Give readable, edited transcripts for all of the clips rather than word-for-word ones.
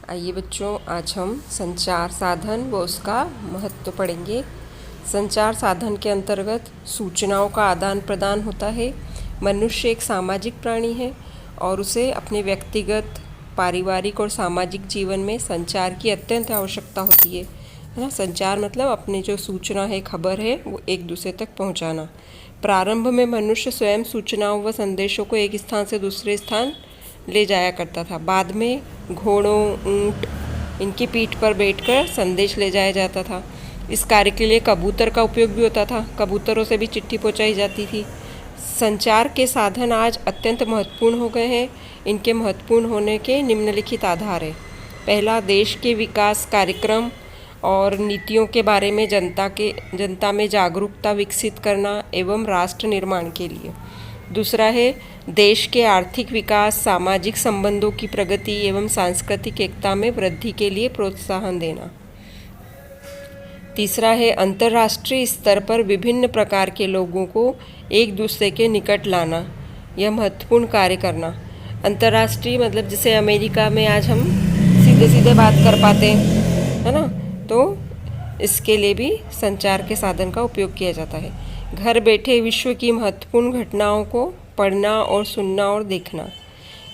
आइए बच्चों, आज हम संचार साधन व उसका महत्व पढ़ेंगे। संचार साधन के अंतर्गत सूचनाओं का आदान प्रदान होता है। मनुष्य एक सामाजिक प्राणी है और उसे अपने व्यक्तिगत, पारिवारिक और सामाजिक जीवन में संचार की अत्यंत आवश्यकता होती है ना। संचार मतलब अपने जो सूचना है, खबर है, वो एक दूसरे तक पहुंचाना। प्रारंभ में मनुष्य स्वयं सूचनाओं व संदेशों को एक स्थान से दूसरे स्थान ले जाया करता था। बाद में घोड़ों, ऊंट, इनकी पीठ पर बैठकर संदेश ले जाया जाता था। इस कार्य के लिए कबूतर का उपयोग भी होता था। कबूतरों से भी चिट्ठी पहुंचाई जाती थी। संचार के साधन आज अत्यंत महत्वपूर्ण हो गए हैं। इनके महत्वपूर्ण होने के निम्नलिखित आधार है। पहला, देश के विकास कार्यक्रम और नीतियों के बारे में जनता में जागरूकता विकसित करना एवं राष्ट्र निर्माण के लिए। दूसरा है देश के आर्थिक विकास, सामाजिक संबंधों की प्रगति एवं सांस्कृतिक एकता में वृद्धि के लिए प्रोत्साहन देना। तीसरा है अंतर्राष्ट्रीय स्तर पर विभिन्न प्रकार के लोगों को एक दूसरे के निकट लाना, यह महत्वपूर्ण कार्य करना। अंतर्राष्ट्रीय मतलब जैसे अमेरिका में आज हम सीधे सीधे बात कर पाते हैं, है ना, तो इसके लिए भी संचार के साधन का उपयोग किया जाता है। घर बैठे विश्व की महत्वपूर्ण घटनाओं को पढ़ना और सुनना और देखना।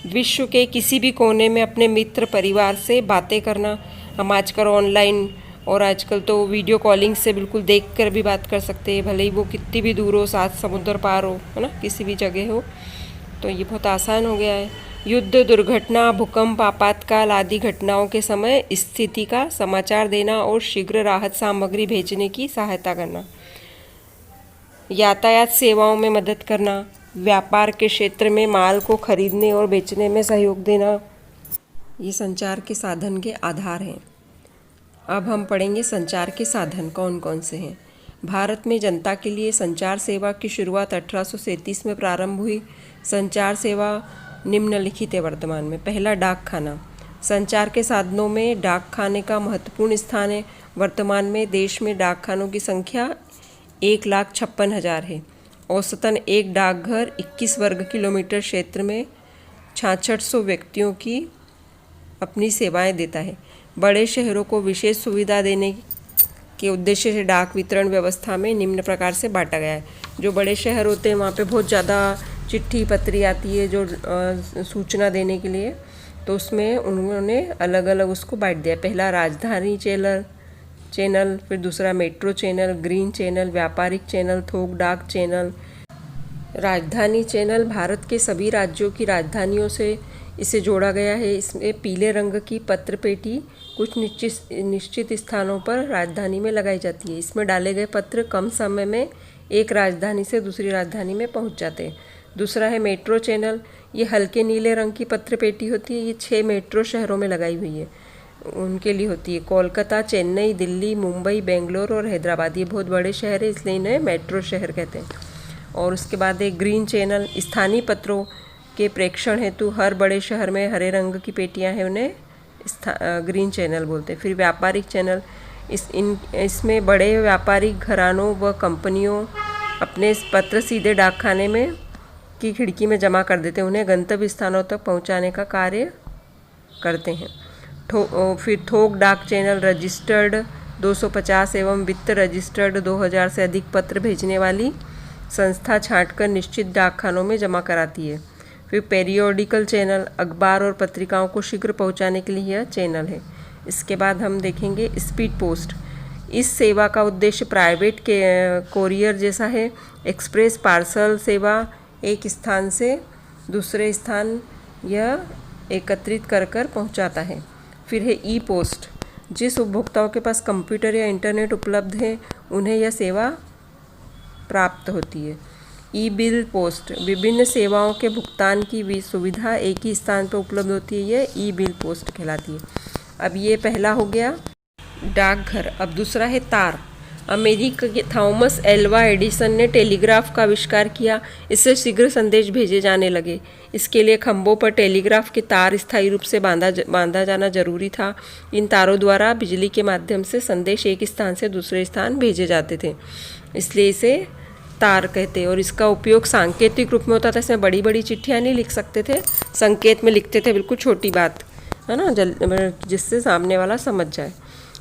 विश्व के किसी भी कोने में अपने मित्र परिवार से बातें करना। हम आजकल ऑनलाइन और आजकल तो वीडियो कॉलिंग से बिल्कुल देखकर भी बात कर सकते हैं, भले ही वो कितनी भी दूर हो, 7 समुद्र पार हो, है ना, किसी भी जगह हो, तो ये बहुत आसान हो गया है। युद्ध, दुर्घटना, भूकंप, आपातकाल आदि घटनाओं के समय स्थिति का समाचार देना और शीघ्र राहत सामग्री भेजने की सहायता करना। यातायात सेवाओं में मदद करना। व्यापार के क्षेत्र में माल को खरीदने और बेचने में सहयोग देना। ये संचार के साधन के आधार हैं। अब हम पढ़ेंगे संचार के साधन कौन कौन से हैं। भारत में जनता के लिए संचार सेवा की शुरुआत 1837 में प्रारंभ हुई। संचार सेवा निम्नलिखित है वर्तमान में। पहला, डाक खाना। संचार के साधनों में डाक खाने का महत्वपूर्ण स्थान है। वर्तमान में देश में डाक खानों की संख्या 1,56,000 है। औसतन एक डाकघर 21 वर्ग किलोमीटर क्षेत्र में 6600 व्यक्तियों की अपनी सेवाएं देता है। बड़े शहरों को विशेष सुविधा देने के उद्देश्य से डाक वितरण व्यवस्था में निम्न प्रकार से बांटा गया है। जो बड़े शहर होते हैं वहाँ पे बहुत ज़्यादा चिट्ठी पत्री आती है जो सूचना देने के लिए, तो उसमें उन्होंने अलग अलग उसको बांट दिया। पहला राजधानी चैनल, फिर दूसरा मेट्रो चैनल, ग्रीन चैनल, व्यापारिक चैनल, थोक डाक चैनल। राजधानी चैनल भारत के सभी राज्यों की राजधानियों से इसे जोड़ा गया है। इसमें पीले रंग की पत्र पेटी कुछ निश्चित स्थानों पर राजधानी में लगाई जाती है। इसमें डाले गए पत्र कम समय में एक राजधानी से दूसरी राजधानी में पहुंच जाते हैं। दूसरा है मेट्रो चैनल। ये हल्के नीले रंग की पत्र पेटी होती है। ये 6 मेट्रो शहरों में लगाई हुई है, उनके लिए होती है। कोलकाता, चेन्नई, दिल्ली, मुंबई, बेंगलोर और हैदराबाद, ये बहुत बड़े शहर है, इसलिए इन्हें मेट्रो शहर कहते हैं। और उसके बाद एक ग्रीन चैनल। स्थानीय पत्रों के प्रेषण हेतु हर बड़े शहर में हरे रंग की पेटियां हैं, उन्हें ग्रीन चैनल बोलते हैं। फिर व्यापारिक चैनल। इसमें बड़े व्यापारिक घरानों व कंपनियों अपने पत्र सीधे डाकखाने में की खिड़की में जमा कर देते हैं, उन्हें गंतव्य स्थानों तक पहुंचाने का कार्य करते हैं। फिर थोक डाक चैनल रजिस्टर्ड 250 एवं वित्त रजिस्टर्ड 2000 से अधिक पत्र भेजने वाली संस्था छांटकर निश्चित डाकखानों में जमा कराती है। फिर पेरियोडिकल चैनल, अखबार और पत्रिकाओं को शीघ्र पहुंचाने के लिए यह चैनल है। इसके बाद हम देखेंगे स्पीड पोस्ट। इस सेवा का उद्देश्य प्राइवेट के कोरियर जैसा है। एक्सप्रेस पार्सल सेवा एक स्थान से दूसरे स्थान यह एकत्रित कर पहुंचाता है। फिर है ई पोस्ट। जिस उपभोक्ताओं के पास कंप्यूटर या इंटरनेट उपलब्ध है उन्हें यह सेवा प्राप्त होती है। ई बिल पोस्ट। विभिन्न सेवाओं के भुगतान की सुविधा एक ही स्थान पर उपलब्ध होती है, यह ई बिल पोस्ट कहलाती है। अब ये पहला हो गया डाकघर। अब दूसरा है तार। अमेरिका के थॉमस एल्वा एडिसन ने टेलीग्राफ का आविष्कार किया। इससे शीघ्र संदेश भेजे जाने लगे। इसके लिए खंभों पर टेलीग्राफ के तार स्थायी रूप से बांधा जाना जरूरी था। इन तारों द्वारा बिजली के माध्यम से संदेश एक स्थान से दूसरे स्थान भेजे जाते थे, इसलिए इसे तार कहते हैं। और इसका उपयोग सांकेतिक रूप में होता था। इसमें बड़ी बड़ी चिट्ठियाँ नहीं लिख सकते थे, संकेत में लिखते थे, बिल्कुल छोटी बात, है ना, जिससे सामने वाला समझ जाए।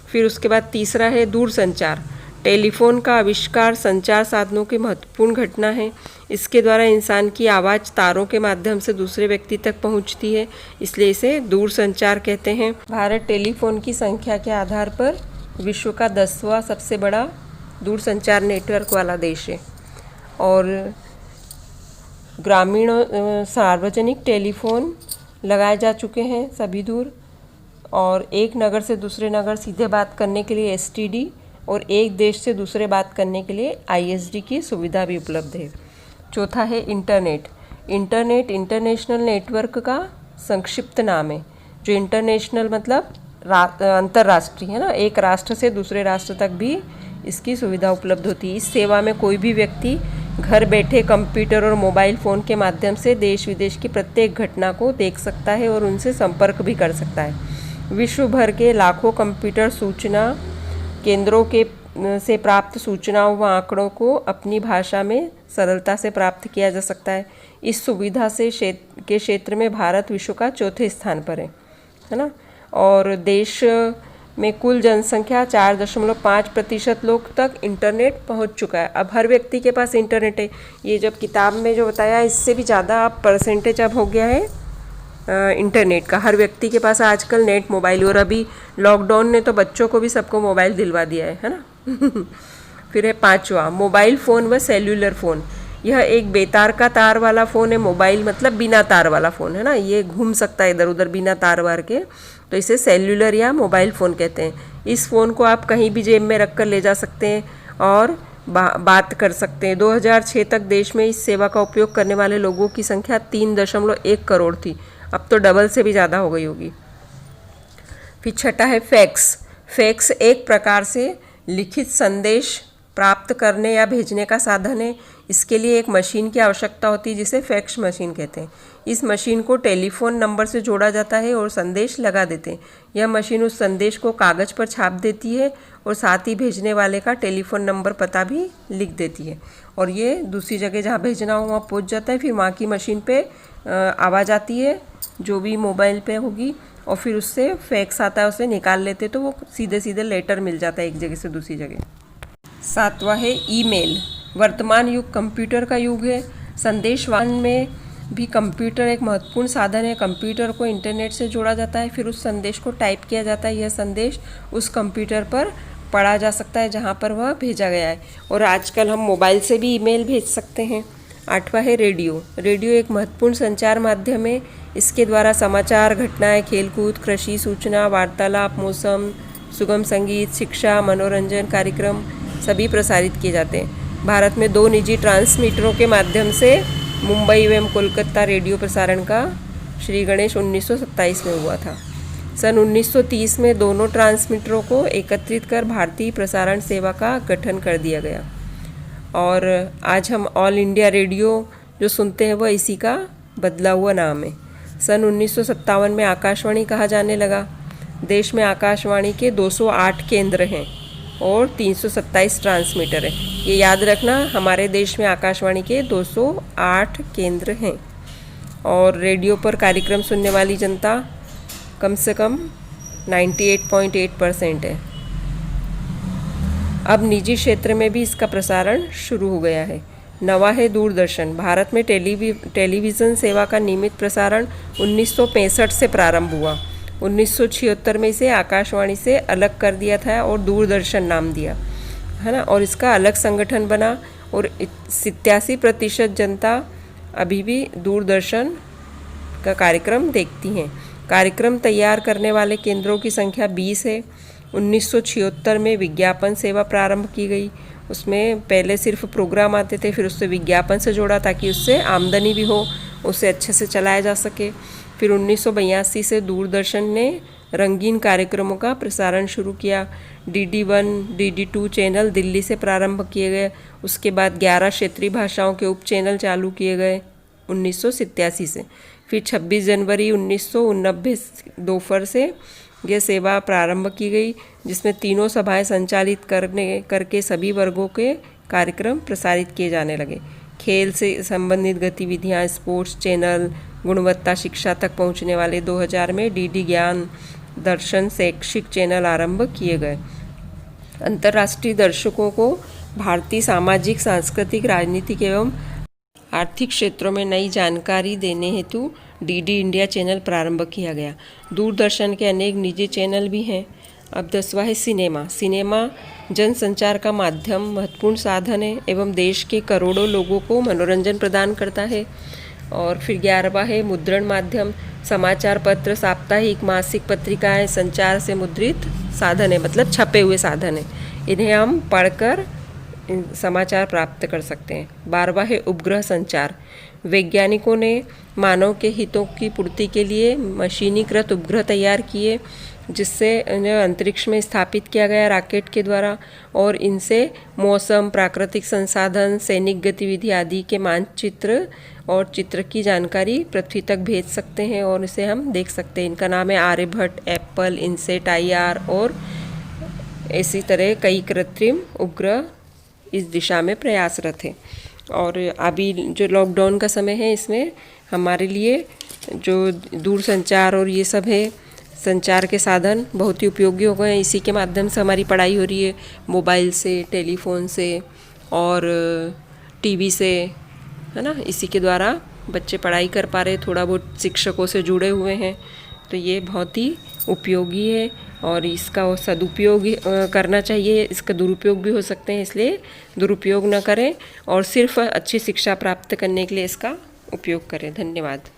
फिर उसके बाद तीसरा है दूरसंचार। टेलीफोन का आविष्कार संचार साधनों की महत्वपूर्ण घटना है। इसके द्वारा इंसान की आवाज़ तारों के माध्यम से दूसरे व्यक्ति तक पहुंचती है, इसलिए इसे दूरसंचार कहते हैं। भारत टेलीफोन की संख्या के आधार पर विश्व का 10वां सबसे बड़ा दूरसंचार नेटवर्क वाला देश है। और ग्रामीण सार्वजनिक टेलीफोन लगाए जा चुके हैं सभी दूर, और एक नगर से दूसरे नगर सीधे बात करने के लिए एसटीडी और एक देश से दूसरे बात करने के लिए आईएसडी की सुविधा भी उपलब्ध है। चौथा है इंटरनेट। इंटरनेट इंटरनेशनल नेटवर्क का संक्षिप्त नाम है। जो इंटरनेशनल मतलब अंतर्राष्ट्रीय है ना, एक राष्ट्र से दूसरे राष्ट्र तक भी इसकी सुविधा उपलब्ध होती है। इस सेवा में कोई भी व्यक्ति घर बैठे कंप्यूटर और मोबाइल फ़ोन के माध्यम से देश विदेश की प्रत्येक घटना को देख सकता है और उनसे संपर्क भी कर सकता है। विश्व भर के लाखों कंप्यूटर सूचना केंद्रों से प्राप्त सूचनाओं व आंकड़ों को अपनी भाषा में सरलता से प्राप्त किया जा सकता है। इस सुविधा से क्षेत्र में भारत विश्व का चौथे स्थान पर है ना। और देश में कुल जनसंख्या 4.5% लोग तक इंटरनेट पहुंच चुका है। अब हर व्यक्ति के पास इंटरनेट है। ये जब किताब में जो बताया इससे भी ज़्यादा परसेंटेज अब हो गया है इंटरनेट का। हर व्यक्ति के पास आजकल नेट मोबाइल, और अभी लॉकडाउन ने तो बच्चों को भी सबको मोबाइल दिलवा दिया है ना। फिर है पांचवा मोबाइल फ़ोन व सेल्यूलर फ़ोन। यह एक बेतार का तार वाला फ़ोन है। मोबाइल मतलब बिना तार वाला फ़ोन है ना, ये घूम सकता है इधर उधर बिना तार वार के, तो इसे सेल्यूलर या मोबाइल फ़ोन कहते हैं। इस फ़ोन को आप कहीं भी जेब में रख कर ले जा सकते हैं और बात कर सकते हैं। 2006 तक देश में इस सेवा का उपयोग करने वाले लोगों की संख्या 3.1 करोड़ थी। अब तो डबल से भी ज़्यादा हो गई होगी। फिर छठा है फैक्स। फैक्स एक प्रकार से लिखित संदेश प्राप्त करने या भेजने का साधन है। इसके लिए एक मशीन की आवश्यकता होती है जिसे फैक्स मशीन कहते हैं। इस मशीन को टेलीफोन नंबर से जोड़ा जाता है और संदेश लगा देते हैं। यह मशीन उस संदेश को कागज़ पर छाप देती है और साथ ही भेजने वाले का टेलीफोन नंबर पता भी लिख देती है, और ये दूसरी जगह जहाँ भेजना हो वहाँ पहुँच जाता है। फिर वहाँ की मशीन पे आवाज़ आती है जो भी मोबाइल पे होगी, और फिर उससे फैक्स आता है, उसे निकाल लेते तो वो सीधे सीधे लेटर मिल जाता है एक जगह से दूसरी जगह। सातवां है ईमेल। वर्तमान युग कंप्यूटर का युग है। संदेशवाहन में भी कंप्यूटर एक महत्वपूर्ण साधन है। कंप्यूटर को इंटरनेट से जोड़ा जाता है, फिर उस संदेश को टाइप किया जाता है। यह संदेश उस कंप्यूटर पर पढ़ा जा सकता है जहाँ पर वह भेजा गया है, और आजकल हम मोबाइल से भी ईमेल भेज सकते हैं। आठवां है रेडियो। रेडियो एक महत्वपूर्ण संचार माध्यम है। इसके द्वारा समाचार, घटनाएं, खेलकूद, कृषि, सूचना, वार्तालाप, मौसम, सुगम संगीत, शिक्षा, मनोरंजन कार्यक्रम सभी प्रसारित किए जाते हैं। भारत में 2 निजी ट्रांसमीटरों के माध्यम से मुंबई एवं कोलकाता रेडियो प्रसारण का श्री गणेश 1927 में हुआ था। सन 1930 में दोनों ट्रांसमीटरों को एकत्रित कर भारतीय प्रसारण सेवा का गठन कर दिया गया, और आज हम ऑल इंडिया रेडियो जो सुनते हैं वह इसी का बदला हुआ नाम है। सन 1957 में आकाशवाणी कहा जाने लगा। देश में आकाशवाणी के 208 केंद्र हैं और 327 ट्रांसमीटर हैं। ये याद रखना, हमारे देश में आकाशवाणी के 208 केंद्र हैं, और रेडियो पर कार्यक्रम सुनने वाली जनता कम से कम 98.8% है। अब निजी क्षेत्र में भी इसका प्रसारण शुरू हो गया है। नवा है दूरदर्शन। भारत में टेलीविज़न सेवा का नियमित प्रसारण 1965 से प्रारंभ हुआ। 1976 में इसे आकाशवाणी से अलग कर दिया था और दूरदर्शन नाम दिया, है ना, और इसका अलग संगठन बना, और 87% जनता अभी भी दूरदर्शन का कार्यक्रम देखती हैं। कार्यक्रम तैयार करने वाले केंद्रों की संख्या 20 है। 1976 में विज्ञापन सेवा प्रारंभ की गई। उसमें पहले सिर्फ प्रोग्राम आते थे, फिर उससे विज्ञापन से जोड़ा ताकि उससे आमदनी भी हो, उसे अच्छे से चलाया जा सके। फिर 1982 से दूरदर्शन ने रंगीन कार्यक्रमों का प्रसारण शुरू किया। DD1, DD2 चैनल दिल्ली से प्रारंभ किए गए। उसके बाद 11 क्षेत्रीय भाषाओं के उप चैनल चालू किए गए 1987 से। फिर 26 जनवरी 1989 दोपहर से यह सेवा प्रारंभ की गई, जिसमें 3 सभाएं संचालित करके सभी वर्गों के कार्यक्रम प्रसारित किए जाने लगे। खेल से संबंधित गतिविधियां, स्पोर्ट्स चैनल, गुणवत्ता शिक्षा तक पहुंचने वाले 2000 में डीडी ज्ञान दर्शन शैक्षिक चैनल आरंभ किए गए। अंतर्राष्ट्रीय दर्शकों को भारतीय सामाजिक, सांस्कृतिक, राजनीतिक एवं आर्थिक क्षेत्रों में नई जानकारी देने हेतु डीडी इंडिया चैनल प्रारंभ किया गया। दूरदर्शन के अनेक निजी चैनल भी हैं। अब 10वां है सिनेमा। सिनेमा जनसंचार का माध्यम, महत्वपूर्ण साधन है एवं देश के करोड़ों लोगों को मनोरंजन प्रदान करता है। और फिर 11वां है मुद्रण माध्यम। समाचार पत्र, साप्ताहिक, मासिक पत्रिकाएं संचार से मुद्रित साधन है, मतलब छपे हुए साधन है। इन्हें हम पढ़कर समाचार प्राप्त कर सकते हैं। 12वां है उपग्रह संचार। वैज्ञानिकों ने मानव के हितों की पूर्ति के लिए मशीनीकृत उपग्रह तैयार किए, जिससे इन्हें अंतरिक्ष में स्थापित किया गया रॉकेट के द्वारा, और इनसे मौसम, प्राकृतिक संसाधन, सैनिक गतिविधि आदि के मानचित्र और चित्र की जानकारी पृथ्वी तक भेज सकते हैं और इसे हम देख सकते हैं। इनका नाम है आर्यभट्ट, एप्पल, इनसेट, IR और इसी तरह कई कृत्रिम उपग्रह इस दिशा में प्रयासरत है। और अभी जो लॉकडाउन का समय है, इसमें हमारे लिए जो दूरसंचार और ये सब है संचार के साधन बहुत ही उपयोगी हो गए हैं। इसी के माध्यम से हमारी पढ़ाई हो रही है, मोबाइल से, टेलीफोन से और टीवी से, है ना। इसी के द्वारा बच्चे पढ़ाई कर पा रहे, थोड़ा बहुत शिक्षकों से जुड़े हुए हैं। तो ये बहुत ही उपयोगी है और इसका सदुपयोग करना चाहिए। इसका दुरुपयोग भी हो सकते हैं, इसलिए दुरुपयोग न करें और सिर्फ अच्छी शिक्षा प्राप्त करने के लिए इसका उपयोग करें। धन्यवाद।